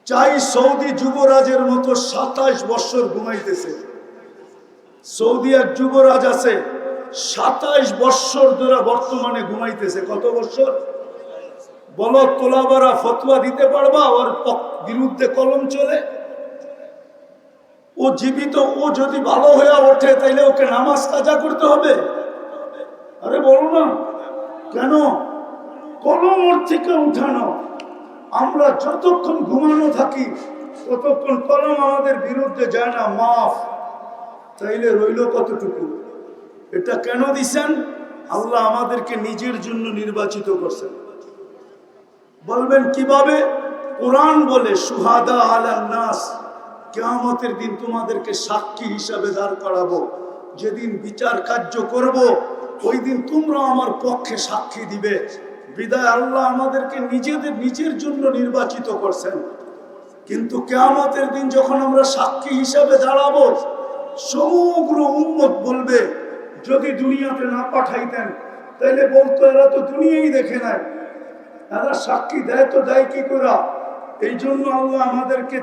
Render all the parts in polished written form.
চাই সৌদি যুবরাজের মতো 27 বছর ঘুমাইতেছে। সৌদি এক যুবরাজ আছে 27 বছর ধরে বর্তমানে ঘুমাইতেছে। কত বছর বলো? তোলাবারা ফতোয়া দিতে পারবা? ওর বিরুদ্ধে কলম চলে। ও জীবিত, ও যদি ভালো হয়ে ওঠে তাইলে ওকে নামাজ কাজা করতে হবে? আরে বলো না কেন? কলম ওর থেকে উঠানো। আমরা যতক্ষণ ঘুমানো থাকি ততক্ষণ কলম আমাদের বিরুদ্ধে যায় না, মাফ। তাইলে রইল কতটুকু? এটা কেন দিছেন? আল্লাহ আমাদেরকে নিজের জন্য নির্বাচিত করছেন। বলবেন কিভাবে? কোরআন বলে সুহাদা আলান নাস, কিয়ামতের দিন তোমাদেরকে সাক্ষী হিসাবে দাঁড় করাবো। যেদিন বিচার কার্য করব ওই দিন তোমরা আমার পক্ষে সাক্ষী দিবে। বিদায় আল্লাহ আমাদেরকে নিজের জন্য নির্বাচিত করছেন। কিন্তু কিয়ামতের দিন যখন আমরা সাক্ষী হিসাবে দাঁড়াবো, সমগ্র উম্মত বলবে, যদি দুনিয়াতে না পাঠাইতেন তাইলে বলতো এরা তো দুনিয়াই দেখে নাই, এরা সাক্ষী দেয় তো দেয় কি করে? এই জন্য আল্লাহ আমাদেরকে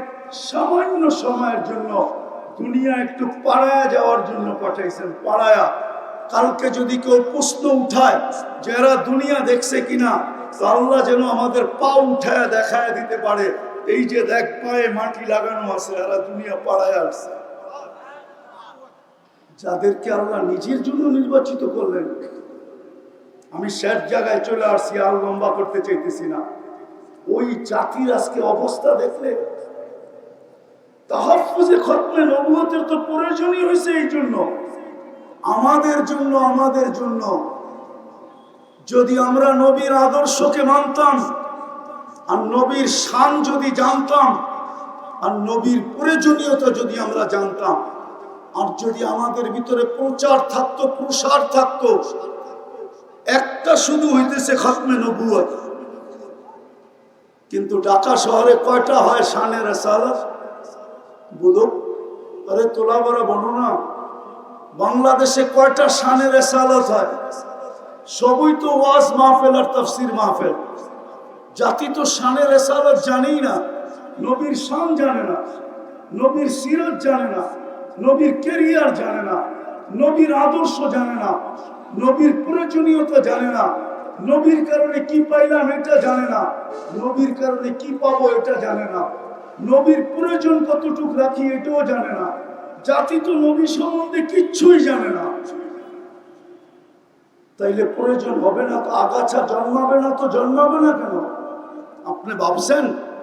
সামান্য সময়ের জন্য দুনিয়া একটু পাড়ায়া যাওয়ার জন্য পাঠাইছেন। পাড়ায়া, কালকে যদি কেউ প্রশ্ন উঠায় যে এরা দুনিয়া দেখছে কিনা, তো আল্লাহ যেন আমাদের পা উঠায় দেখায় দিতে পারে, এই যে দেখ পায়ে মাটি লাগানো আছে, এরা দুনিয়া পাড়ায় আসছে। যাদেরকে আল্লাহ নিজের জন্য নির্বাচিত করলেন। আমি শেষ জায়গায় চলে আসছি, আর লম্বা করতে চাইতেছি না। ওই জাতির আজকে অবস্থা দেখলে, তাহাফুজে খতমে নবুয়তের তো প্রয়োজনই হয়েছে এই জন্য, আমাদের জন্য। যদি আমরা নবীর আদর্শকে মানতাম, আর নবীর শান যদি জানতাম, আর নবীর প্রয়োজনীয়তা যদি আমরা জানতাম, আর যদি আমাদের ভিতরে প্রচার থাকতো, প্রসার থাকতো, একটা শুধু হইতেছে খতমে নবুয়ত। কিন্তু ঢাকা শহরে কয়টা হয় শানে রিসালাত? বলো। আরে তোলা বড় বর্ণনা। বাংলাদেশে কয়টা শানে রিসালাত হয়? সবই তো ওয়াজ মাহফিল আর তাফসীর মাহফিল। জাতি তো শানে রিসালাত জানেই না, নবীর শান জানে না, নবীর সিরাত জানে না, নবীর ক্যারিয়ার জানে না, নবীর আদর্শ জানে না, নবীর প্রয়োজনীয়তা জানে না, নবীর কারণে কি পাইলাম এটা জানে না, নবীর কারণে কি পাবো এটা জানে না, নবীর প্রয়োজন কতটুকু রাখি এটাও জানে না। জাতি তো নবী সম্বন্ধে কিচ্ছুই জানে না। তাইলে প্রয়োজন হবে না তো, আগাছা জন্মাবে না তো জন্মাবে না কেন? আপনি ভাবছেন